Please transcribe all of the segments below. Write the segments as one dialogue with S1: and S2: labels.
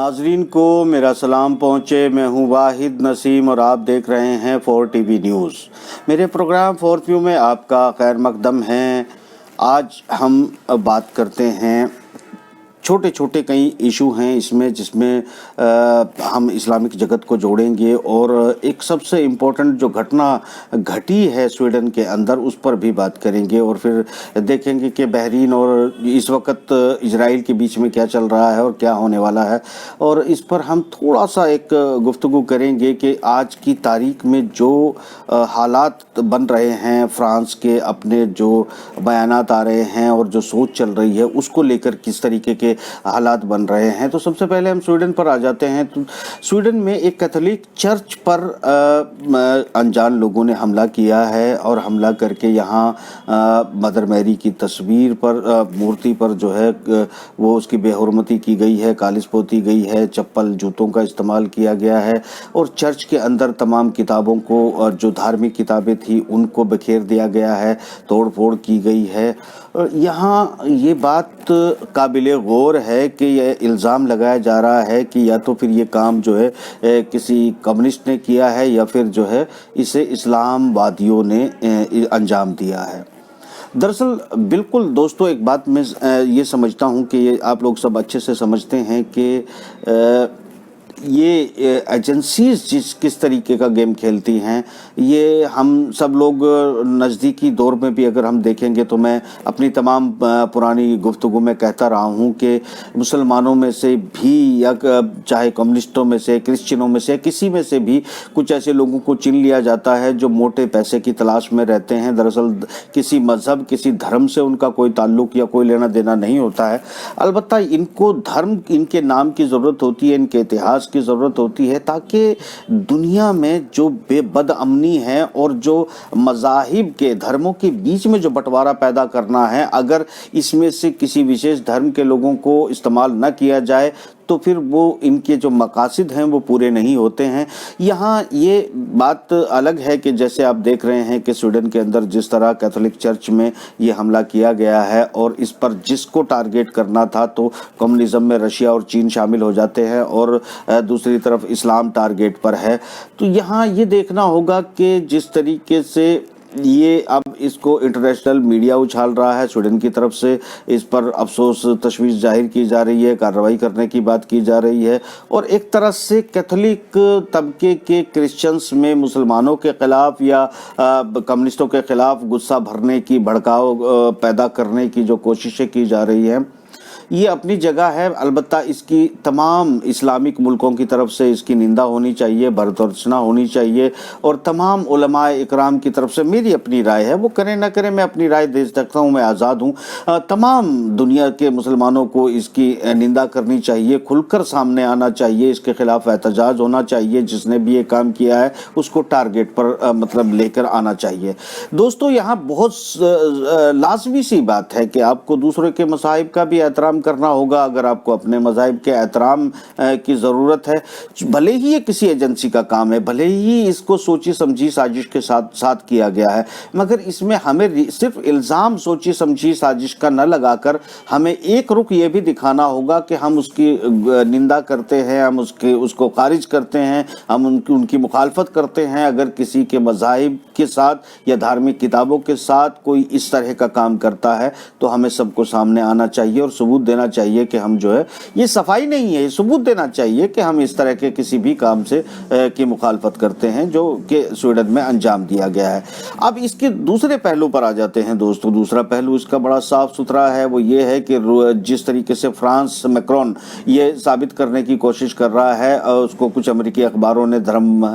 S1: नाजरीन को मेरा सलाम पहुँचे। मैं हूँ वाहिद नसीम और आप देख रहे हैं 4TV न्यूज़। मेरे प्रोग्राम 4View में आपका खैर मकदम है। आज हम बात करते हैं, छोटे छोटे कई इशू हैं इसमें जिसमें हम इस्लामिक जगत को जोड़ेंगे और एक सबसे इम्पोर्टेंट जो घटना घटी है स्वीडन के अंदर उस पर भी बात करेंगे और फिर देखेंगे कि बहरीन और इस वक्त इजराइल के बीच में क्या चल रहा है और क्या होने वाला है। और इस पर हम थोड़ा सा एक गुफ्तगू करेंगे कि आज की तारीख में जो हालात बन रहे हैं, फ्रांस के अपने जो बयानात आ रहे हैं और जो सोच चल रही है उसको लेकर किस तरीके के हालात बन रहे हैं। तो सबसे पहले हम स्वीडन पर आ जाते हैं। तो स्वीडन में एक कैथोलिक चर्च पर अनजान लोगों ने हमला किया है और हमला करके यहाँ मदर मैरी की तस्वीर पर, मूर्ति पर जो है वो उसकी बेहुरमती की गई है, कालिस पोती गई है, चप्पल जूतों का इस्तेमाल किया गया है और चर्च के अंदर तमाम किताबों को और जो धार्मिक किताबें थी उनको बिखेर दिया गया है, तोड़ फोड़ की गई है। यहाँ ये बात काबिले गौर है कि यह इल्ज़ाम लगाया जा रहा है कि या तो फिर ये काम जो है किसी कम्युनिस्ट ने किया है या फिर जो है इसे इस्लामवादियों ने अंजाम दिया है। दरअसल बिल्कुल दोस्तों, एक बात मैं ये समझता हूँ कि ये आप लोग सब अच्छे से समझते हैं कि ये एजेंसीज किस तरीके का गेम खेलती हैं, ये हम सब लोग नज़दीकी दौर में भी अगर हम देखेंगे तो मैं अपनी तमाम पुरानी गुफ्तगू में कहता रहा हूँ कि मुसलमानों में से भी या चाहे कम्युनिस्टों में से, क्रिश्चियनों में से, किसी में से भी कुछ ऐसे लोगों को चुन लिया जाता है जो मोटे पैसे की तलाश में रहते हैं। दरअसल किसी मज़हब, किसी धर्म से उनका कोई ताल्लुक़ या कोई लेना देना नहीं होता है। अलबत्ता इनको धर्म, इनके नाम की ज़रूरत होती है, इनके इतिहास की ज़रूरत होती है ताकि दुनिया में जो बदअमनी है और जो मज़ाहिब के, धर्मों के बीच में जो बंटवारा पैदा करना है, अगर इसमें से किसी विशेष धर्म के लोगों को इस्तेमाल न किया जाए तो फिर वो इनके जो मकासद हैं वो पूरे नहीं होते हैं। यहाँ ये बात अलग है कि जैसे आप देख रहे हैं कि स्वीडन के अंदर जिस तरह कैथोलिक चर्च में ये हमला किया गया है और इस पर जिसको टारगेट करना था तो कम्युनिज्म में रशिया और चीन शामिल हो जाते हैं और दूसरी तरफ इस्लाम टारगेट पर है। तो यहाँ ये देखना होगा कि जिस तरीके से ये अब इसको इंटरनेशनल मीडिया उछाल रहा है, स्वीडन की तरफ से इस पर अफसोस, तशवीश जाहिर की जा रही है, कार्रवाई करने की बात की जा रही है और एक तरह से कैथोलिक तबके के क्रिश्चियंस में मुसलमानों के ख़िलाफ़ या कम्युनिस्टों के ख़िलाफ़ गुस्सा भरने की, भड़काव पैदा करने की जो कोशिशें की जा रही हैं ये अपनी जगह है। अलबत्ता इसकी तमाम इस्लामिक मुल्कों की तरफ से इसकी निंदा होनी चाहिए, भर्त्सना होनी चाहिए और तमाम उलमाए इकराम की तरफ से मेरी अपनी राय है, वो करें ना करें, मैं अपनी राय दे सकता हूँ, मैं आज़ाद हूँ। तमाम दुनिया के मुसलमानों को इसकी निंदा करनी चाहिए, खुलकर सामने आना चाहिए, इसके ख़िलाफ़ एहतजाज होना चाहिए, जिसने भी ये काम किया है उसको टारगेट पर मतलब लेकर आना चाहिए। दोस्तों, यहाँ बहुत लाजमी सी बात है कि आपको दूसरे के मसाइब का भी एहतराम करना होगा। अगर आपको अपने मज़ाहिब के एहतराम की ज़रूरत है, भले ही ये किसी एजेंसी का काम है, भले ही इसको सोची समझी साजिश के साथ किया गया है, मगर इसमें हमें सिर्फ इल्ज़ाम सोची समझी साजिश का न लगाकर हमें एक रुख ये भी दिखाना होगा कि हम उसकी निंदा करते हैं, हम उसको खारिज करते हैं, हम उनकी मुखालफत करते हैं। अगर किसी के मज़ाहिब के साथ या धार्मिक किताबों के साथ कोई इस तरह का काम करता है तो हमें सबको सामने आना चाहिए और सबूत देना चाहिए कि हम जो है, ये सफाई नहीं है, ये सबूत देना चाहिए कि हम इस तरह के किसी भी काम से की मुखालफत करते हैं जो कि स्वीडन में अंजाम दिया गया है। अब इसके दूसरे पहलू पर आ जाते हैं दोस्तों। दूसरा पहलू इसका बड़ा साफ सुथरा है, वो ये है कि जिस तरीके से फ्रांस मैक्रोन ये साबित करने की कोशिश कर रहा है, उसको कुछ अमेरिकी अखबारों ने धर्म,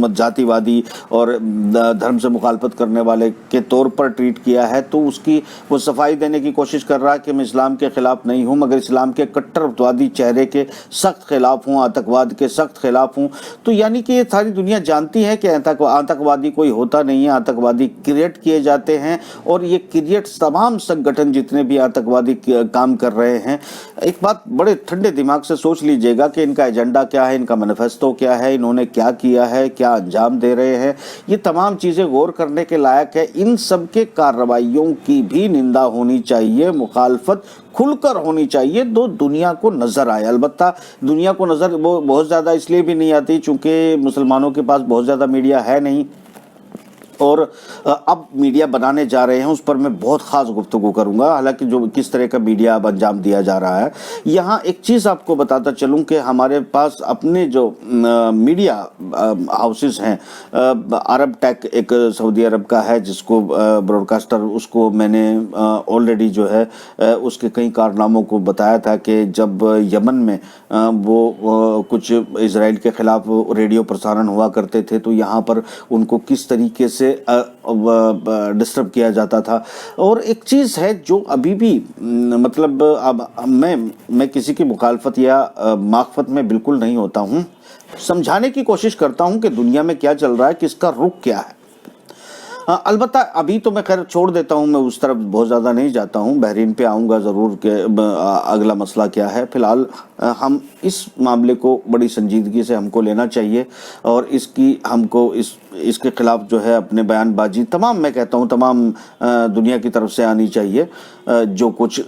S1: जातिवादी और धर्म से मुखालफत करने वाले के तौर पर ट्वीट किया है, तो उसकी वो सफाई देने की कोशिश कर रहा है कि मैं इस्लाम के खिलाफ नहीं हूँ मगर इस्लाम के कट्टरवादी चेहरे के सख्त खिलाफ हूँ, आतंकवाद के सख्त खिलाफ हूँ। तो यानी कि ये सारी दुनिया जानती है कि आतंकवादी कोई होता नहीं है, आतंकवादी क्रिएट किए जाते हैं और ये क्रिएट तमाम संगठन जितने भी आतंकवादी काम कर रहे हैं, एक बात बड़े ठंडे दिमाग से सोच लीजिएगा कि इनका एजेंडा क्या है, इनका मैनिफेस्टो क्या है, इन्होंने क्या किया है, क्या अंजाम दे रहे हैं। ये तमाम चीज़ें गौर करने के लायक है। इन सब के कार्रवाइयों की भी निंदा होनी चाहिए, मुखालफत खुलकर कर होनी चाहिए जो दुनिया को नज़र आए। अलबत्ता दुनिया को नज़र वो बहुत ज़्यादा इसलिए भी नहीं आती चूँकि मुसलमानों के पास बहुत ज़्यादा मीडिया है नहीं, और अब मीडिया बनाने जा रहे हैं, उस पर मैं बहुत ख़ास गुफ्तगू करूंगा। हालांकि जो किस तरह का मीडिया अब अंजाम दिया जा रहा है, यहाँ एक चीज़ आपको बताता चलूं कि हमारे पास अपने जो मीडिया हाउसेस हैं, अरब टेक एक सऊदी अरब का है जिसको ब्रॉडकास्टर, उसको मैंने ऑलरेडी जो है उसके कई कारनामों को बताया था कि जब यमन में वो कुछ इजराइल के ख़िलाफ़ रेडियो प्रसारण हुआ करते थे तो यहाँ पर उनको किस तरीके से डिस्टर्ब किया जाता था। और एक चीज़ है जो अभी भी मतलब अब मैं किसी की मुखालफत या माखफत में बिल्कुल नहीं होता हूँ, समझाने की कोशिश करता हूँ कि दुनिया में क्या चल रहा है, किसका रुख क्या है। अलबत्ता अभी तो मैं खैर छोड़ देता हूँ, मैं उस तरफ बहुत ज़्यादा नहीं जाता हूँ, बहरीन पे आऊँगा ज़रूर कि अगला मसला क्या है। फ़िलहाल हम इस मामले को बड़ी संजीदगी से हमको लेना चाहिए और इसकी हमको इसके ख़िलाफ़ जो है अपने बयानबाजी तमाम, मैं कहता हूँ तमाम दुनिया की तरफ से आनी चाहिए जो कुछ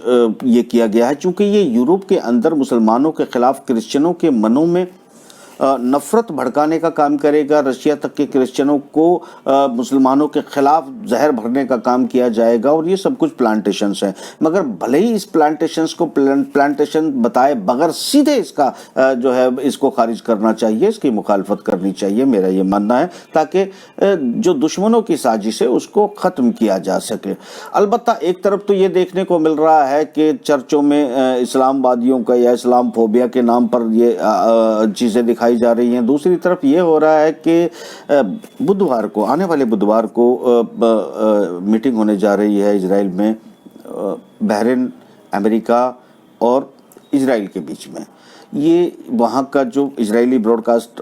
S1: ये किया गया है। चूँकि ये यूरोप के अंदर मुसलमानों के ख़िलाफ़ क्रिश्चियनों के मनों में नफ़रत भड़काने का काम करेगा, रशिया तक के क्रिश्चियनों को मुसलमानों के ख़िलाफ़ जहर भरने का काम किया जाएगा, और ये सब कुछ प्लांटेशंस हैं। मगर भले ही इस प्लांटेशंस को प्लांटेशन बताए बगैर सीधे इसका जो है इसको खारिज करना चाहिए, इसकी मुखालफत करनी चाहिए, मेरा ये मानना है, ताकि जो दुश्मनों की साजिश है उसको ख़त्म किया जा सके। अलबत्ता एक तरफ तो ये देखने को मिल रहा है कि चर्चों में इस्लामवादियों का या इस्लाम फोबिया के नाम पर ये चीज़ें दिखाई जा रही हैं। दूसरी तरफ ये हो रहा है कि बुधवार को, आने वाले बुधवार को मीटिंग होने जा रही है इजराइल में, बहरीन, अमेरिका और इजराइल के बीच में। ये वहाँ का जो इजरायली ब्रॉडकास्ट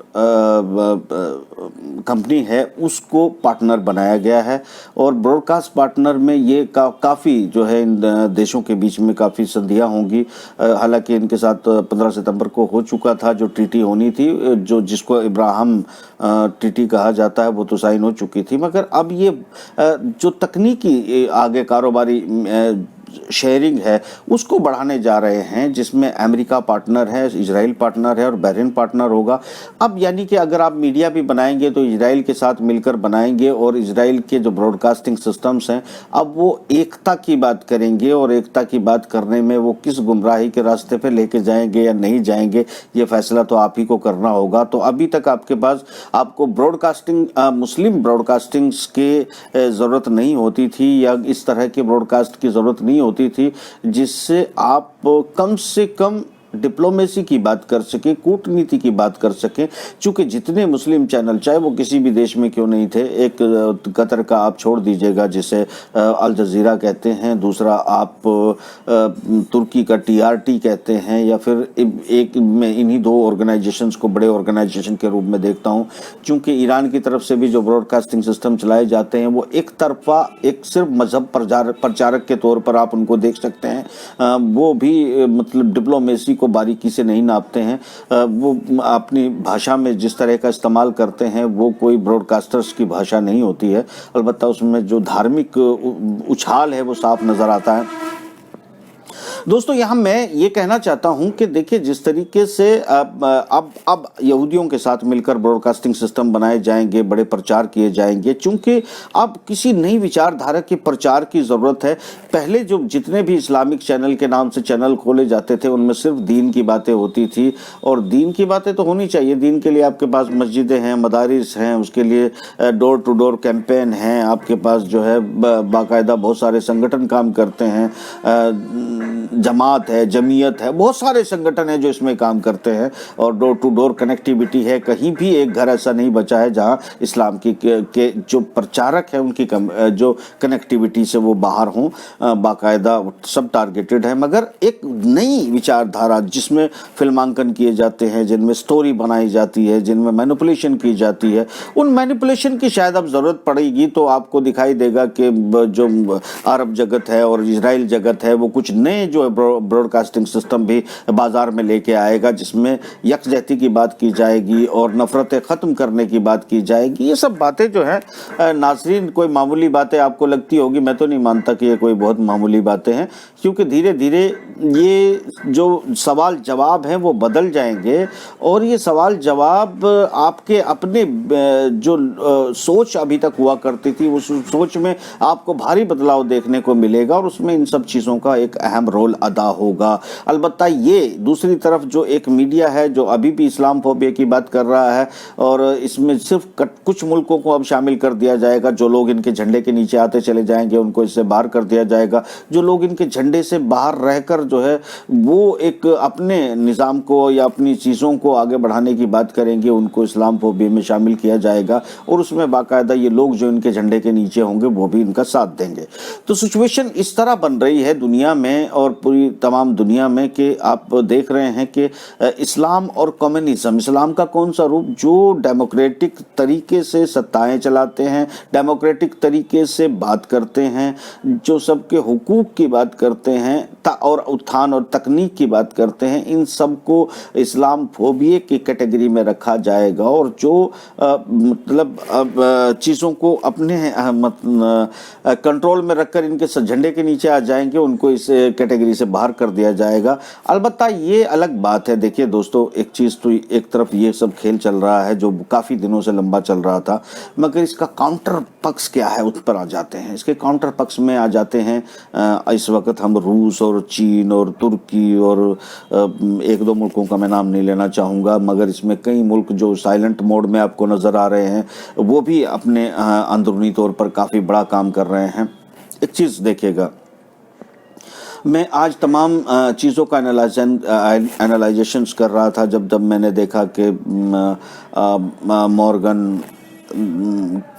S1: कंपनी है उसको पार्टनर बनाया गया है, और ब्रॉडकास्ट पार्टनर में ये काफ़ी जो है इन देशों के बीच में काफ़ी संधियाँ होंगी। हालांकि इनके साथ 15 सितंबर को हो चुका था जो ट्रीटी होनी थी, जो जिसको इब्राहिम ट्रीटी कहा जाता है, वो तो साइन हो चुकी थी। मगर अब ये जो तकनीकी आगे कारोबारी शेयरिंग है उसको बढ़ाने जा रहे हैं, जिसमें अमेरिका पार्टनर है, इजराइल पार्टनर है और बहरीन पार्टनर होगा। अब यानी कि अगर आप मीडिया भी बनाएंगे तो इजराइल के साथ मिलकर बनाएंगे, और इजराइल के जो ब्रॉडकास्टिंग सिस्टम्स हैं अब वो एकता की बात करेंगे, और एकता की बात करने में वो किस गुमराही के रास्ते पे लेके जाएंगे या नहीं जाएंगे ये फैसला तो आप ही को करना होगा। तो अभी तक आपके पास आपको ब्रॉडकास्टिंग मुस्लिम ब्रॉडकास्टिंग्स के ज़रूरत नहीं होती थी, या इस तरह के ब्रॉडकास्ट की ज़रूरत नहीं होती थी जिससे आप कम से कम डिप्लोमेसी की बात कर सके, कूटनीति की बात कर सके। चूँकि जितने मुस्लिम चैनल, चाहे वो किसी भी देश में क्यों नहीं थे, एक कतर का आप छोड़ दीजिएगा जिसे अल जज़ीरा कहते हैं, दूसरा आप तुर्की का TRT कहते हैं, या फिर एक मैं इन्हीं दो ऑर्गेनाइजेशंस को बड़े ऑर्गेनाइजेशन के रूप में देखता हूँ। चूँकि ईरान की तरफ से भी जो ब्रॉडकास्टिंग सिस्टम चलाए जाते हैं वो एक तरफा, एक सिर्फ मजहब प्रचारक के तौर पर आप उनको देख सकते हैं, वो भी मतलब डिप्लोमेसी को बारीकी से नहीं नापते हैं। वो अपनी भाषा में जिस तरह का इस्तेमाल करते हैं वो कोई ब्रॉडकास्टर्स की भाषा नहीं होती है। अलबत्ता उसमें जो धार्मिक उछाल है वो साफ नज़र आता है। दोस्तों यहाँ मैं ये कहना चाहता हूँ कि देखिए जिस तरीके से अब यहूदियों के साथ मिलकर ब्रॉडकास्टिंग सिस्टम बनाए जाएंगे, बड़े प्रचार किए जाएंगे, चूँकि अब किसी नई विचारधारा के प्रचार की ज़रूरत है। पहले जो जितने भी इस्लामिक चैनल के नाम से चैनल खोले जाते थे उनमें सिर्फ दीन की बातें होती थी, और दीन की बातें तो होनी चाहिए। दीन के लिए आपके पास मस्जिदें हैं, मदारिस हैं, उसके लिए डोर टू डोर कैंपेन हैं, आपके पास जो है बाकायदा बहुत सारे संगठन काम करते हैं, जमात है, जमीयत है, बहुत सारे संगठन हैं जो इसमें काम करते हैं, और डोर टू डोर कनेक्टिविटी है। कहीं भी एक घर ऐसा नहीं बचा है जहां इस्लाम के जो प्रचारक हैं उनकी जो कनेक्टिविटी से वो बाहर हों, बाकायदा सब टारगेटेड है। मगर एक नई विचारधारा जिसमें फिल्मांकन किए जाते हैं, जिनमें स्टोरी बनाई जाती है, जिनमें मैनिपुलेशन की जाती है, उन मैनिपुलेशन की शायद अब ज़रूरत पड़ेगी तो आपको दिखाई देगा कि जो अरब जगत है और इजराइल जगत है वो कुछ नए जो ब्रॉडकास्टिंग सिस्टम भी बाजार में लेके आएगा, जिसमें यकजहती की बात की जाएगी और नफरतें ख़त्म करने की बात की जाएगी। ये सब बातें जो है नाज़रीन कोई मामूली बातें आपको लगती होगी, मैं तो नहीं मानता कि ये कोई बहुत मामूली बातें हैं, क्योंकि धीरे धीरे ये जो सवाल जवाब हैं वो बदल जाएंगे, और ये सवाल जवाब आपके अपने जो सोच अभी तक हुआ करती थी उस सोच में आपको भारी बदलाव देखने को मिलेगा, और उसमें इन सब चीज़ों का एक अहम रोल अदा होगा। अलबत्ता ये दूसरी तरफ जो एक मीडिया है जो अभी भी इस्लाम फोबिया की बात कर रहा है, और इसमें सिर्फ कुछ मुल्कों को अब शामिल कर दिया जाएगा, जो लोग इनके झंडे के नीचे आते चले जाएंगे उनको इससे बाहर कर दिया जाएगा, जो लोग इनके झंडे से बाहर रहकर जो है वो एक अपने निज़ाम को या अपनी चीज़ों को आगे बढ़ाने की बात करेंगे उनको इस्लाम फोबिया में शामिल किया जाएगा, और उसमें बाकायदा ये लोग जो इनके झंडे के नीचे होंगे वो भी इनका साथ देंगे। तो सिचुएशन इस तरह बन रही है दुनिया में और पूरी तमाम दुनिया में कि आप देख रहे हैं कि इस्लाम और कम्युनिज्म, इस्लाम का कौन सा रूप जो डेमोक्रेटिक तरीके से सत्ताएं चलाते हैं, डेमोक्रेटिक तरीके से बात करते हैं, जो सबके हुकूक की बात करते हैं और उत्थान और तकनीक की बात करते हैं, इन सब को इस्लाम फोबिया की कैटेगरी में रखा जाएगा, और जो मतलब चीज़ों को अपने कंट्रोल में रखकर इनके झंडे के नीचे आ जाएंगे उनको इस कैटेगरी से बाहर कर दिया जाएगा। अलबत्ता ये अलग बात है। देखिए दोस्तों, एक चीज़ तो एक तरफ ये सब खेल चल रहा है जो काफ़ी दिनों से लंबा चल रहा था, मगर इसका काउंटर पक्ष क्या है उस पर आ जाते हैं। इसके काउंटर पक्ष में आ जाते हैं इस वक्त हम रूस और चीन और तुर्की और एक दो मुल्कों का मैं नाम नहीं लेना चाहूँगा, मगर इसमें कई मुल्क जो साइलेंट मोड में आपको नज़र आ रहे हैं वो भी अपने अंदरूनी तौर पर काफ़ी बड़ा काम कर रहे हैं। एक चीज़ देखिएगा, मैं आज तमाम चीज़ों का एनालाइजेशंस कर रहा था जब मैंने देखा कि मॉर्गन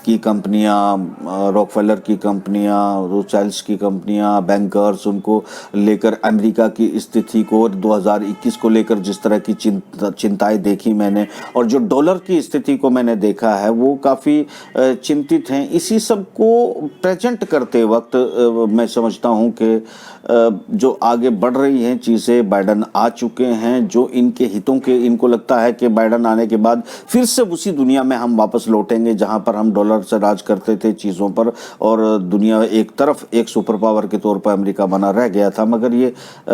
S1: की कंपनियां, रॉकफेलर की कंपनियां, रोथस्चाइल्ड्स की कंपनियां, बैंकर्स, उनको लेकर अमेरिका की स्थिति को 2021 को लेकर जिस तरह की चिंताएं देखी मैंने, और जो डॉलर की स्थिति को मैंने देखा है वो काफ़ी चिंतित हैं। इसी सब को प्रेजेंट करते वक्त मैं समझता हूं कि जो आगे बढ़ रही हैं चीज़ें, बाइडन आ चुके हैं, जो इनके हितों के, इनको लगता है कि बाइडन आने के बाद फिर से उसी दुनिया में हम वापस लौटेंगे जहां पर हम डॉलर से राज करते थे चीज़ों पर, और दुनिया एक तरफ एक सुपर पावर के तौर पर अमेरिका बना रह गया था। मगर ये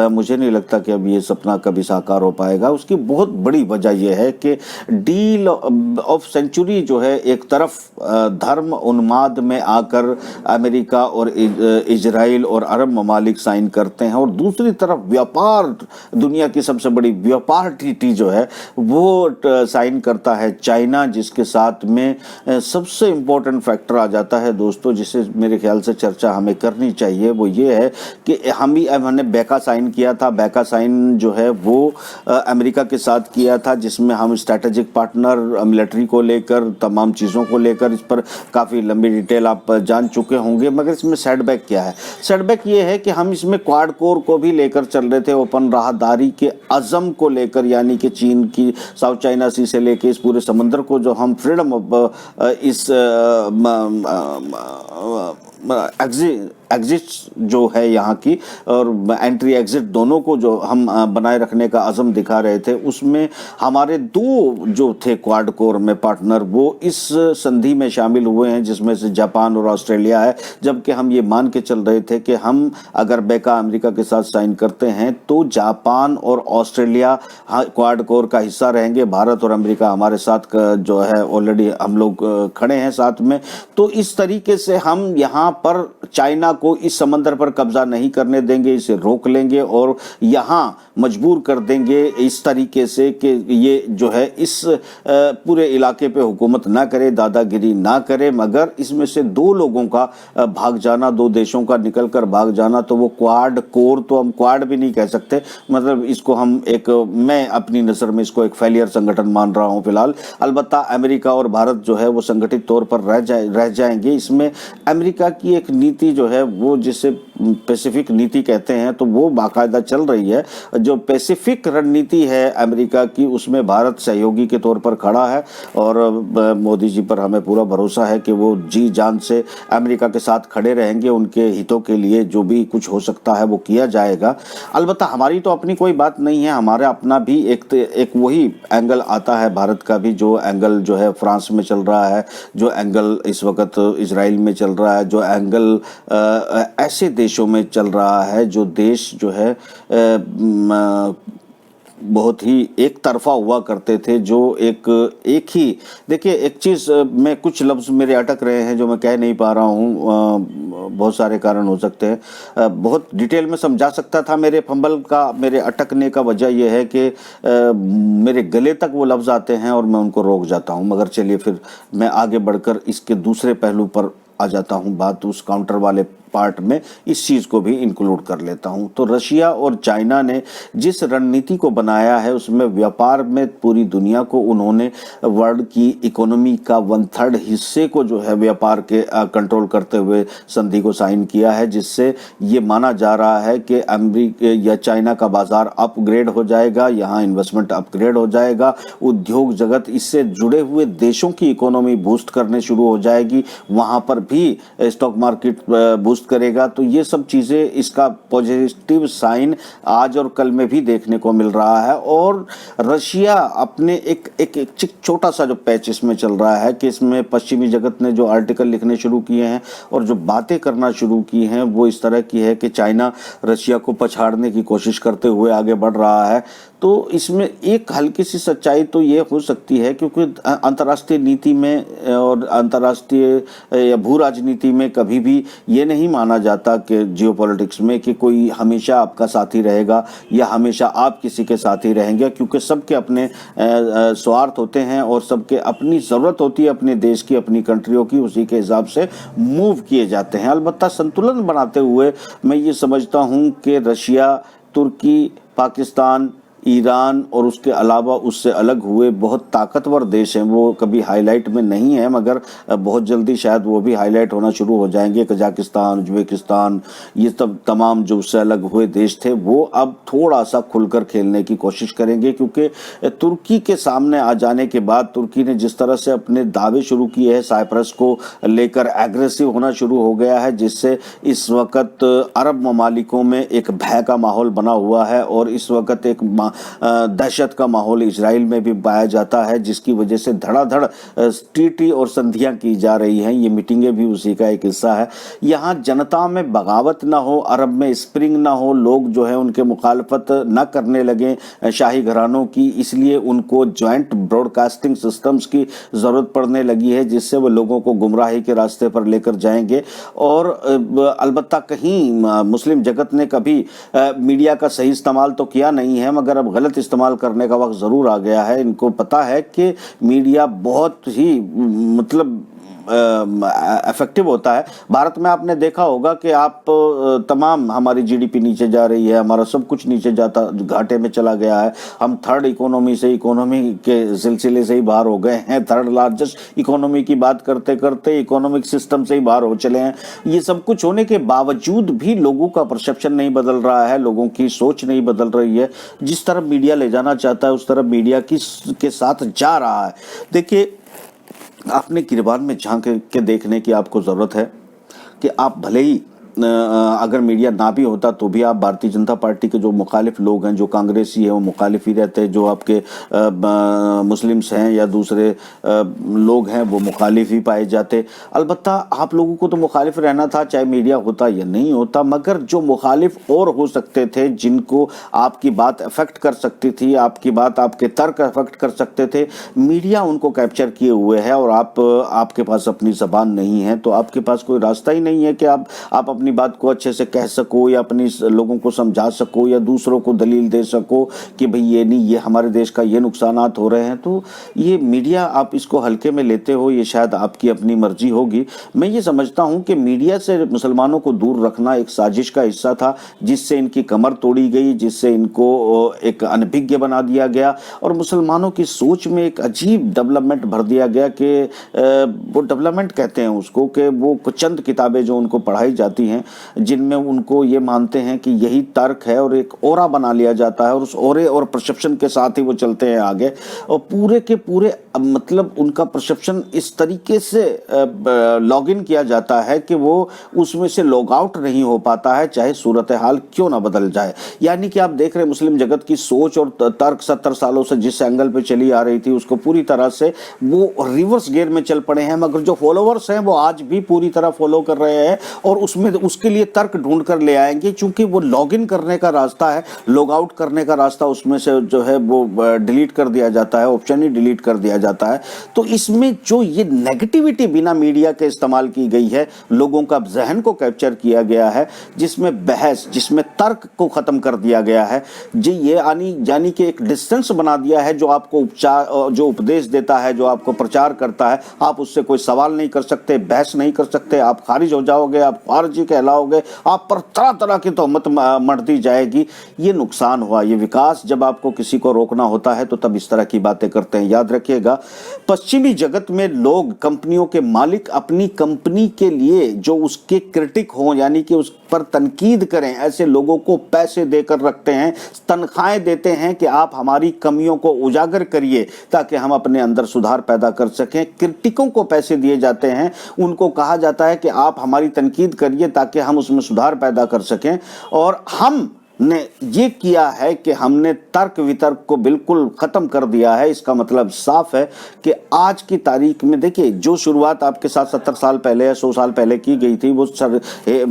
S1: मुझे नहीं लगता कि अब ये सपना कभी साकार हो पाएगा। उसकी बहुत बड़ी वजह यह है कि डील ऑफ सेंचुरी जो है, एक तरफ धर्म उन्माद में आकर अमेरिका और इजराइल और अरब ममालिक साइन करते हैं, और दूसरी तरफ व्यापार, दुनिया की सबसे बड़ी व्यापार ट्रीटी जो है वो साइन करता है चाइना, जिसके साथ में सबसे इम्पोर्टेंट फैक्टर आ जाता है दोस्तों, जिसे मेरे ख्याल से चर्चा हमें करनी चाहिए। वो ये है कि हमने बैका साइन किया था। बैका साइन जो है वो अमेरिका के साथ किया था, जिसमें हम स्ट्रैटेजिक पार्टनर, मिलिट्री को लेकर, तमाम चीज़ों को लेकर, इस पर काफ़ी लंबी डिटेल आप जान चुके होंगे। मगर इसमें सेटबैक क्या है? सेटबैक ये है कि हम इसमें क्वाड कोर को भी लेकर चल रहे थे, ओपन राहदारी के अज़म को लेकर, यानी कि चीन की साउथ चाइना सी से लेकर इस पूरे समंदर को जो हम फ्रीडम इस एग्जिट जो है यहाँ की, और एंट्री एग्जिट दोनों को जो हम बनाए रखने का अज़म दिखा रहे थे, उसमें हमारे दो जो थे क्वाड कोर में पार्टनर वो इस संधि में शामिल हुए हैं, जिसमें से जापान और ऑस्ट्रेलिया है। जबकि हम ये मान के चल रहे थे कि हम अगर बैका अमेरिका के साथ साइन करते हैं तो जापान और ऑस्ट्रेलिया क्वाड कोर का हिस्सा रहेंगे, भारत और अमेरिका हमारे साथ जो है ऑलरेडी हम लोग खड़े हैं साथ में। तो इस तरीके से हम यहाँ पर चाइना को इस समंदर पर कब्जा नहीं करने देंगे, इसे रोक लेंगे और यहाँ मजबूर कर देंगे इस तरीके से कि ये जो है इस पूरे इलाके पे हुकूमत ना करे, दादागिरी ना करे। मगर इसमें से दो लोगों का भाग जाना, दो देशों का निकलकर भाग जाना, तो वो क्वाड कोर, तो हम क्वाड भी नहीं कह सकते, मतलब इसको हम एक, मैं अपनी नज़र में इसको एक फेलियर संगठन मान रहा हूँ फिलहाल। अलबत्ता अमेरिका और भारत जो है वो संगठित तौर पर रह जाएंगे। इसमें अमेरिका की एक नीति जो है वो, जिसे पैसिफिक नीति कहते हैं, तो वो बाकायदा चल रही है। जो पैसिफिक रणनीति है अमेरिका की, उसमें भारत सहयोगी के तौर पर खड़ा है, और मोदी जी पर हमें पूरा भरोसा है कि वो जी जान से अमेरिका के साथ खड़े रहेंगे। उनके हितों के लिए जो भी कुछ हो सकता है वो किया जाएगा। अलबत्ता हमारी तो अपनी कोई बात नहीं है, हमारा अपना भी एक वही एंगल आता है, भारत का भी जो एंगल जो है फ्रांस में चल रहा है, जो एंगल इस वक्त इजराइल में चल रहा है, जो एंगल ऐसे देशों में चल रहा है जो देश जो है बहुत ही एक तरफा हुआ करते थे, जो एक ही देखिए एक चीज़ में कुछ लफ्ज़ मेरे अटक रहे हैं जो मैं कह नहीं पा रहा हूँ, बहुत सारे कारण हो सकते हैं, बहुत डिटेल में समझा सकता था। मेरे फंबल का, मेरे अटकने का वजह यह है कि मेरे गले तक वो लफ्ज़ आते हैं और मैं उनको रोक जाता हूँ। मगर चलिए फिर मैं आगे बढ़कर इसके दूसरे पहलू पर आ जाता हूँ, बात उस काउंटर वाले पार्ट में इस चीज़ को भी इंक्लूड कर लेता हूँ। तो रशिया और चाइना ने जिस रणनीति को बनाया है उसमें व्यापार में पूरी दुनिया को उन्होंने वर्ल्ड की इकोनॉमी का 1/3 हिस्से को जो है व्यापार के कंट्रोल करते हुए संधि को साइन किया है, जिससे ये माना जा रहा है कि अमेरिका या चाइना का बाजार अपग्रेड हो जाएगा, यहाँ इन्वेस्टमेंट अपग्रेड हो जाएगा, उद्योग जगत इससे जुड़े हुए देशों की इकोनॉमी बूस्ट करने शुरू हो जाएगी, वहाँ पर भी स्टॉक मार्केट बूस्ट करेगा। तो ये सब चीज़ें, इसका पॉजिटिव साइन आज और कल में भी देखने को मिल रहा है। और रशिया अपने एक छोटा सा जो पैच इसमें चल रहा है कि इसमें पश्चिमी जगत ने जो आर्टिकल लिखने शुरू किए हैं और जो बातें करना शुरू की हैं वो इस तरह की है कि चाइना रशिया को पछाड़ने की कोशिश करते हुए आगे बढ़ रहा है। तो इसमें एक हल्की सी सच्चाई तो ये हो सकती है, क्योंकि अंतर्राष्ट्रीय नीति में और अंतर्राष्ट्रीय या भू राजनीति में कभी भी ये नहीं माना जाता कि जियोपॉलिटिक्स में कि कोई हमेशा आपका साथी रहेगा या हमेशा आप किसी के साथी रहेंगे, क्योंकि सबके अपने स्वार्थ होते हैं और सबके अपनी ज़रूरत होती है अपने देश की, अपनी कंट्रियों की, उसी के हिसाब से मूव किए जाते हैं। अलबत्ता संतुलन बनाते हुए मैं ये समझता हूँ कि रशिया, तुर्की, पाकिस्तान, ईरान और उसके अलावा उससे अलग हुए बहुत ताकतवर देश हैं। वो कभी हाईलाइट में नहीं है मगर बहुत जल्दी शायद वो भी हाईलाइट होना शुरू हो जाएंगे। कजाकिस्तान, उज्बेकिस्तान, ये सब तमाम जो उससे अलग हुए देश थे वो अब थोड़ा सा खुलकर खेलने की कोशिश करेंगे, क्योंकि तुर्की के सामने आ जाने के बाद तुर्की ने जिस तरह से अपने दावे शुरू किए हैं साइप्रस को लेकर, एग्रेसिव होना शुरू हो गया है, जिससे इस वक्त अरब ममालिकों में एक भय का माहौल बना हुआ है और इस वक्त एक दहशत का माहौल इजराइल में भी पाया जाता है, जिसकी वजह से धड़ाधड़ ट्रीटी और संधियां की जा रही हैं। ये मीटिंगें भी उसी का एक हिस्सा है। यहाँ जनता में बगावत ना हो, अरब में स्प्रिंग ना हो, लोग जो है उनके मुखालफत न करने लगे शाही घरानों की, इसलिए उनको जॉइंट ब्रॉडकास्टिंग सिस्टम्स की ज़रूरत पड़ने लगी है, जिससे वो लोगों को गुमराही के रास्ते पर लेकर जाएंगे। और अलबत्ता कहीं मुस्लिम जगत ने कभी मीडिया का सही इस्तेमाल तो किया नहीं है, मगर अब गलत इस्तेमाल करने का वक्त ज़रूर आ गया है। इनको पता है कि मीडिया बहुत ही मतलब इफेक्टिव होता है। भारत में आपने देखा होगा कि आप तमाम हमारी जीडीपी नीचे जा रही है, हमारा सब कुछ नीचे जाता, घाटे में चला गया है। हम थर्ड इकोनॉमी से, इकोनॉमी के सिलसिले से ही बाहर हो गए हैं। थर्ड लार्जेस्ट इकोनॉमी की बात करते करते इकोनॉमिक सिस्टम से ही बाहर हो चले हैं। ये सब कुछ होने के बावजूद भी लोगों का परसेप्शन नहीं बदल रहा है, लोगों की सोच नहीं बदल रही है। जिस तरफ मीडिया ले जाना चाहता है उस तरफ मीडिया के साथ जा रहा है। देखिए, अपने गिरबान में झांक के देखने की आपको ज़रूरत है कि आप भले ही अगर मीडिया ना भी होता तो भी आप भारतीय जनता पार्टी के जो मुखालिफ लोग हैं, जो कांग्रेसी है वो मुखालिफ ही रहते हैं, जो आपके मुस्लिम्स हैं या दूसरे लोग हैं वो मुखालिफ ही पाए जाते। अलबत्ता आप लोगों को तो मुखालिफ रहना था चाहे मीडिया होता या नहीं होता, मगर जो मुखालिफ और हो सकते थे, जिनको आपकी बात अफेक्ट कर सकती थी, आपकी बात, आपके तर्क अफेक्ट कर सकते थे, मीडिया उनको कैप्चर किए हुए है और आपके पास अपनी ज़बान नहीं है, तो आपके पास कोई रास्ता ही नहीं है कि आप अपनी बात को अच्छे से कह सको या अपनी लोगों को समझा सको या दूसरों को दलील दे सको कि भाई ये नहीं, ये हमारे देश का ये नुकसानात हो रहे हैं। तो ये मीडिया, आप इसको हल्के में लेते हो, ये शायद आपकी अपनी मर्जी होगी। मैं ये समझता हूँ कि मीडिया से मुसलमानों को दूर रखना एक साजिश का हिस्सा था, जिससे इनकी कमर तोड़ी गई, जिससे इनको एक अनभिज्ञ बना दिया गया और मुसलमानों की सोच में एक अजीब डेवलपमेंट भर दिया गया कि वो डेवलपमेंट कहते हैं उसको, कि वो चंद किताबें जो उनको पढ़ाई जाती हैं जिनमें उनको ये मानते हैं कि यही तर्क है और एक ओरा बना लिया जाता है और उस ओरे और परसेप्शन के साथ ही वो चलते हैं आगे। और पूरे के पूरे मतलब उनका परसेप्शन इस तरीके से लॉग इन किया जाता है कि वो उसमें से लॉग आउट नहीं हो पाता है, चाहे सूरत हाल क्यों ना बदल जाए। यानी कि आप देख रहे हैं मुस्लिम जगत की सोच और तर्क 70 सालों से जिस एंगल पे चली आ रही थी उसको पूरी तरह से वो रिवर्स गियर में चल पड़े हैं, मगर जो फॉलोवर्स हैं वो आज भी पूरी तरह फॉलो कर रहे हैं और उसमें उसके लिए तर्क ढूंढ कर ले आएंगे, क्योंकि वो लॉग इन करने का रास्ता है, लॉग आउट करने का रास्ता उसमें से जो है वो डिलीट कर दिया जाता है, ऑप्शन ही डिलीट कर दिया जाता है। तो इसमें जो ये नेगेटिविटी बिना मीडिया के इस्तेमाल की गई है, लोगों का जहन को कैप्चर किया गया है, जिसमें बहस, जिसमें तर्क को खत्म कर दिया गया है, जी ये यानी कि एक डिस्टेंस बना दिया है। जो आपको जो उपदेश देता है, जो आपको प्रचार करता है, आप उससे कोई सवाल नहीं कर सकते, बहस नहीं कर सकते, आप खारिज हो जाओगे, आप खारिजी कहलाओगे, आप पर तरह तरह की तोहमत मढ़ दी जाएगी। ये नुकसान हुआ, ये विकास। जब आपको किसी को रोकना होता है तो तब इस तरह की बातें करते हैं। याद रखिएगा, पश्चिमी जगत में लोग, कंपनियों के मालिक अपनी कंपनी के लिए जो उसके क्रिटिक हों, यानी कि उस पर तनकीद करें, ऐसे लोगों को पैसे देकर रखते हैं, तनख्वाहें देते हैं कि आप हमारी कमियों को उजागर करिए ताकि हम अपने अंदर सुधार पैदा कर सकें। क्रिटिकों को पैसे दिए जाते हैं, उनको कहा जाता है कि आप हमारी तनकीद करिए ताकि हम उसमें सुधार पैदा कर सकें। और हम ने ये किया है कि हमने तर्क वितर्क को बिल्कुल खत्म कर दिया है। इसका मतलब साफ है कि आज की तारीख में देखिए, जो शुरुआत आपके साथ 70 साल पहले या 100 साल पहले की गई थी, वो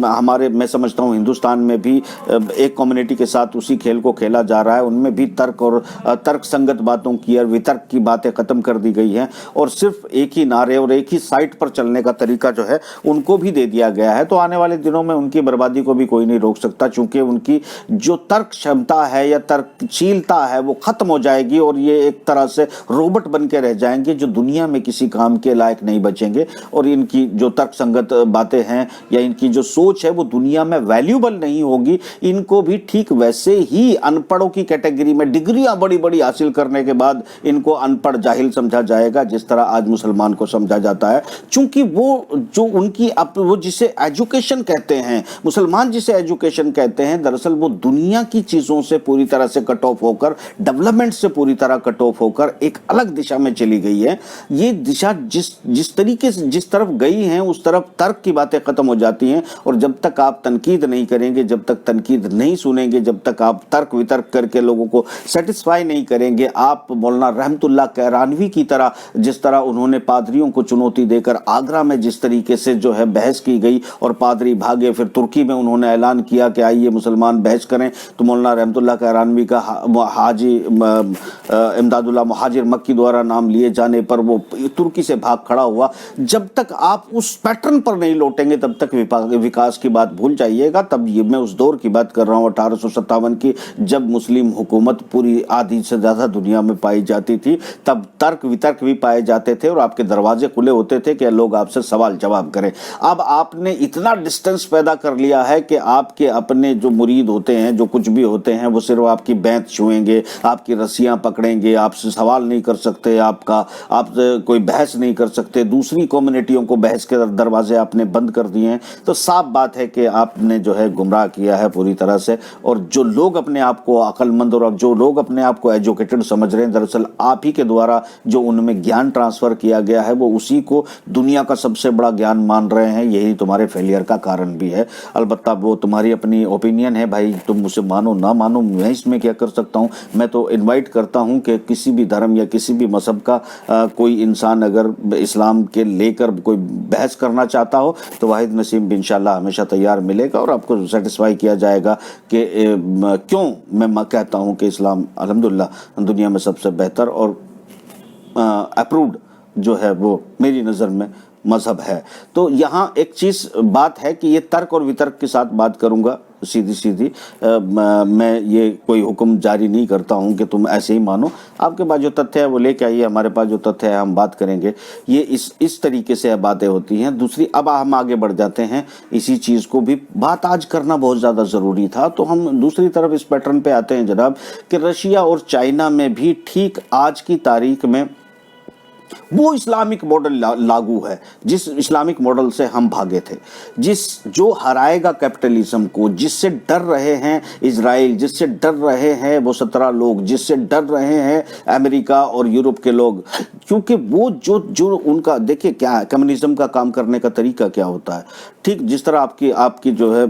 S1: हमारे, मैं समझता हूँ हिंदुस्तान में भी एक कम्युनिटी के साथ उसी खेल को खेला जा रहा है। उनमें भी तर्क और तर्क संगत बातों की और वितर्क की बातें खत्म कर दी गई हैं, और सिर्फ एक ही नारे और एक ही साइट पर चलने का तरीका जो है उनको भी दे दिया गया है। तो आने वाले दिनों में उनकी बर्बादी को भी कोई नहीं रोक सकता, चूंकि उनकी जो तर्क क्षमता है या तर्कशीलता है वो खत्म हो जाएगी, और ये एक तरह से रोबोट बन के रह जाएंगे जो दुनिया में किसी काम के लायक नहीं बचेंगे। और इनकी जो तर्क संगत बातें हैं या इनकी जो सोच है वो दुनिया में वैल्यूबल नहीं होगी। इनको भी ठीक वैसे ही अनपढ़ों की कैटेगरी में डिग्रियां बड़ी बड़ी हासिल करने के बाद इनको अनपढ़ जाहिल समझा जाएगा, जिस तरह आज मुसलमान को समझा जाता है। चूंकि वो जो उनकी वो जिसे एजुकेशन कहते हैं, मुसलमान जिसे एजुकेशन कहते हैं, दरअसल वो दुनिया की चीजों से पूरी तरह से कट ऑफ होकर, डेवलपमेंट से पूरी तरह कट ऑफ होकर एक अलग दिशा में चली गई है। ये दिशा जिस तरीके से जिस तरफ गई है उस तरफ तर्क की बातें खत्म हो जाती हैं। और जब तक आप तनकीद नहीं करेंगे, जब तक तनकीद नहीं सुनेंगे, जब तक आप तर्क वितर्क करके लोगों को सेटिस्फाई नहीं करेंगे, आप मौलाना रहमतुल्लाह कैरानवी की तरह, जिस तरह उन्होंने पादरियों को चुनौती देकर आगरा में जिस तरीके से जो है बहस की गई और पादरी भागे, फिर तुर्की में उन्होंने ऐलान किया कि आइए मुसलमान बहस करें, तो मौलाना रहमतुल्लाह कैरानवी का हाजी इमदादुल्लाह मुहाजिर मक्की द्वारा नाम लिए जाने पर वो तुर्की से भाग खड़ा हुआ। जब तक आप उस पैटर्न पर नहीं लौटेंगे तब तक विकास की बात भूल जाइएगा। तब ये मैं उस दौर की बात कर रहा हूँ 1857 की, जब मुस्लिम हुकूमत पूरी आधी से ज़्यादा दुनिया में पाई जाती थी। तब तर्क वितर्क भी पाए जाते थे और आपके दरवाजे खुले होते थे कि लोग आपसे सवाल जवाब करें। अब आपने इतना डिस्टेंस पैदा कर लिया है कि आपके अपने जो मुरीद होते हैं, जो कुछ भी होते हैं, वो सिर्फ आपकी बैंत छुएंगे, आपकी रस्सियां पकड़ेंगे, आपसे सवाल नहीं कर सकते, आप कोई बहस नहीं कर सकते। दूसरी कम्युनिटियों को बहस के दरवाजे आपने बंद कर दिए हैं। तो साफ बात है कि आपने जो है गुमराह किया है पूरी तरह से। और जो लोग अपने आप को अक्लमंद और जो लोग अपने आप को एजुकेटेड समझ रहे हैं, दरअसल आप ही के द्वारा जो उनमें ज्ञान ट्रांसफर किया गया है वो उसी को दुनिया का सबसे बड़ा ज्ञान मान रहे हैं। यही तुम्हारे फेलियर का कारण भी है। अलबत्ता वो तुम्हारी अपनी ओपिनियन है भाई, तुम मुझे मानो ना मानो, मैं इसमें क्या कर सकता हूँ। मैं तो इनवाइट करता हूँ कि किसी भी धर्म या किसी भी मजहब का कोई इंसान अगर इस्लाम के लेकर कोई बहस करना चाहता हो तो वाहिद नसीम इंशाल्लाह हमेशा तैयार मिलेगा और आपको सेटिस्फाई किया जाएगा कि क्यों मैं कहता हूँ कि इस्लाम अल्हम्दुलिल्लाह दुनिया में सबसे बेहतर और अप्रूव्ड जो है वो मेरी नज़र में मजहब है। तो यहाँ एक चीज़ बात है कि ये तर्क और वितर्क के साथ बात करूँगा सीधी सीधी। मैं ये कोई हुक्म जारी नहीं करता हूँ कि तुम ऐसे ही मानो। आपके पास जो तथ्य है वो लेके आइए, हमारे पास जो तथ्य है हम बात करेंगे। ये इस तरीके से बातें होती हैं। दूसरी, अब हम आगे बढ़ जाते हैं। इसी चीज़ को भी बात आज करना बहुत ज़्यादा ज़रूरी था, तो हम दूसरी तरफ इस पैटर्न पे आते हैं जनाब कि रशिया और चाइना में भी ठीक आज की तारीख में वो इस्लामिक मॉडल लागू है जिस इस्लामिक मॉडल से हम भागे थे, जो हराएगा कैपिटलिज्म को, जिससे डर रहे हैं इजराइल, जिससे डर रहे हैं वो 17 लोग, जिससे डर रहे हैं अमेरिका और यूरोप के लोग। क्योंकि वो जो उनका देखिए क्या है, कम्युनिज्म का काम करने का तरीका क्या होता है। ठीक जिस तरह आपकी जो है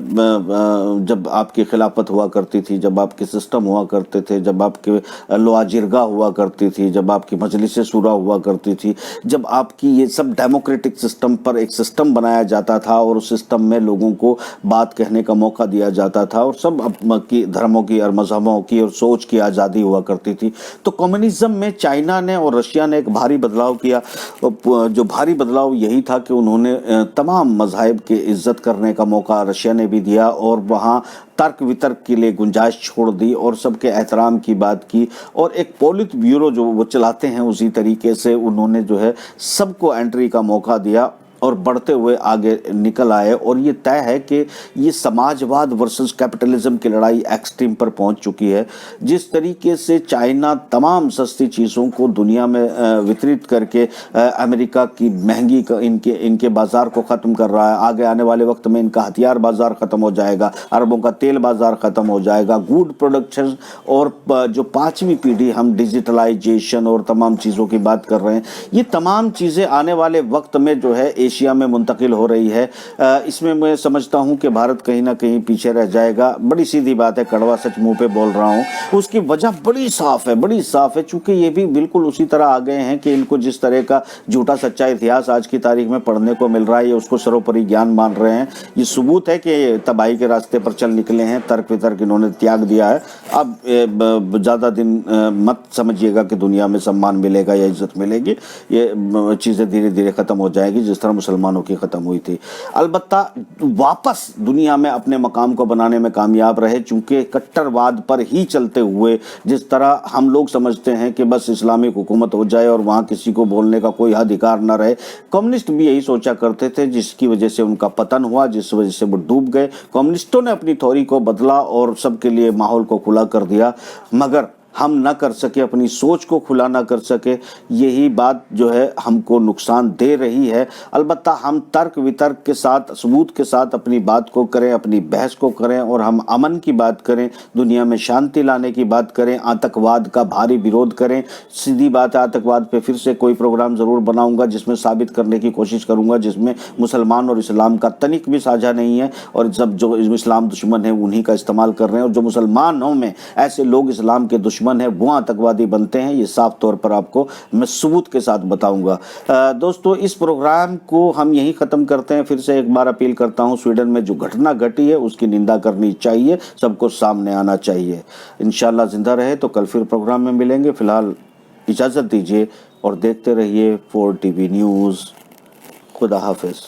S1: जब आपकी खिलाफत हुआ करती थी, जब आपके सिस्टम हुआ करते थे, जब आपके लोआ जिरगा हुआ करती थी, जब आपकी मजलिस सूरा हुआ करती होती थी, जब आपकी ये सब डेमोक्रेटिक सिस्टम पर एक सिस्टम बनाया जाता था और उस सिस्टम में लोगों को बात कहने का मौका दिया जाता था और सब की धर्मों की और मजहबों की और सोच की आज़ादी हुआ करती थी। तो कम्युनिज्म में चाइना ने और रशिया ने एक भारी बदलाव किया। जो भारी बदलाव यही था कि उन्होंने तमाम मज़ाहिब की इज्जत करने का मौका रशिया ने भी दिया और वहाँ तर्क वितर्क के लिए गुंजाइश छोड़ दी और सबके एहतराम की बात की, और एक पॉलिट ब्यूरो जो वो चलाते हैं उसी तरीके से उन्होंने जो है सबको एंट्री का मौका दिया और बढ़ते हुए आगे निकल आए। और ये तय है कि ये समाजवाद वर्सेस कैपिटलिज्म की लड़ाई एक्सट्रीम पर पहुंच चुकी है। जिस तरीके से चाइना तमाम सस्ती चीज़ों को दुनिया में वितरित करके अमेरिका की महंगी इनके बाज़ार को ख़त्म कर रहा है, आगे आने वाले वक्त में इनका हथियार बाज़ार ख़त्म हो जाएगा, अरबों का तेल बाज़ार ख़त्म हो जाएगा, गुड प्रोडक्शन और जो पाँचवीं पीढ़ी हम डिजिटलाइजेशन और तमाम चीज़ों की बात कर रहे हैं, ये तमाम चीज़ें आने वाले वक्त में जो है एशिया में मुंतकिल हो रही है। इसमें मैं समझता हूं कि भारत कहीं ना कहीं पीछे रह जाएगा। बड़ी सीधी बात है, कड़वा सच मुंह पे बोल रहा हूं। उसकी वजह बड़ी साफ है, चूंकि ये भी बिल्कुल उसी तरह आ गए हैं कि इनको जिस तरह का झूठा सच्चा इतिहास आज की तारीख में पढ़ने को मिल रहा है, ये उसको सर्वोपरि ज्ञान मान रहे हैं। ये सबूत है कि तबाही के रास्ते पर चल निकले हैं, तर्क वितर्क इन्होंने त्याग दिया है। अब ज़्यादा दिन मत समझिएगा कि दुनिया में सम्मान मिलेगा या इज्जत मिलेगी, ये चीज़ें धीरे धीरे ख़त्म हो जाएगी जिस तरह मुसलमानों की ख़त्म हुई थी। अलबत्ता वापस दुनिया में अपने मकाम को बनाने में कामयाब रहे, चूँकि कट्टरवाद पर ही चलते हुए जिस तरह हम लोग समझते हैं कि बस इस्लामिक हुकूमत हो जाए और वहाँ किसी को बोलने का कोई अधिकार न रहे। कम्युनिस्ट भी यही सोचा करते थे, जिसकी वजह से उनका पतन हुआ, जिस वजह से वो डूब गए। कम्युनिस्टों ने अपनी थ्योरी को बदला और सबके लिए माहौल को खुला कर दिया, मगर हम न कर सके, अपनी सोच को खुला ना कर सके। यही बात जो है हमको नुकसान दे रही है। अलबत्ता हम तर्क वितर्क के साथ, सबूत के साथ अपनी बात को करें, अपनी बहस को करें और हम अमन की बात करें, दुनिया में शांति लाने की बात करें, आतंकवाद का भारी विरोध करें। सीधी बात है, आतंकवाद पे फिर से कोई प्रोग्राम ज़रूर बनाऊंगा जिसमें साबित करने की कोशिश करूंगा जिसमें मुसलमान और इस्लाम का तनिक भी साझा नहीं है, और सब जो इस्लाम दुश्मन है उन्हीं का इस्तेमाल कर रहे हैं, और जो मुसलमानों में ऐसे लोग इस्लाम के दुश्मन है वो आतंकवादी बनते हैं। ये साफ तौर पर आपको मैं सबूत के साथ बताऊंगा। दोस्तों, इस प्रोग्राम को हम यहीं ख़त्म करते हैं। फिर से एक बार अपील करता हूं, स्वीडन में जो घटना घटी है उसकी निंदा करनी चाहिए, सबको सामने आना चाहिए। इंशाल्लाह जिंदा रहे तो कल फिर प्रोग्राम में मिलेंगे। फिलहाल इजाज़त दीजिए और देखते रहिए 4 TV न्यूज़। खुदा हाफिज़।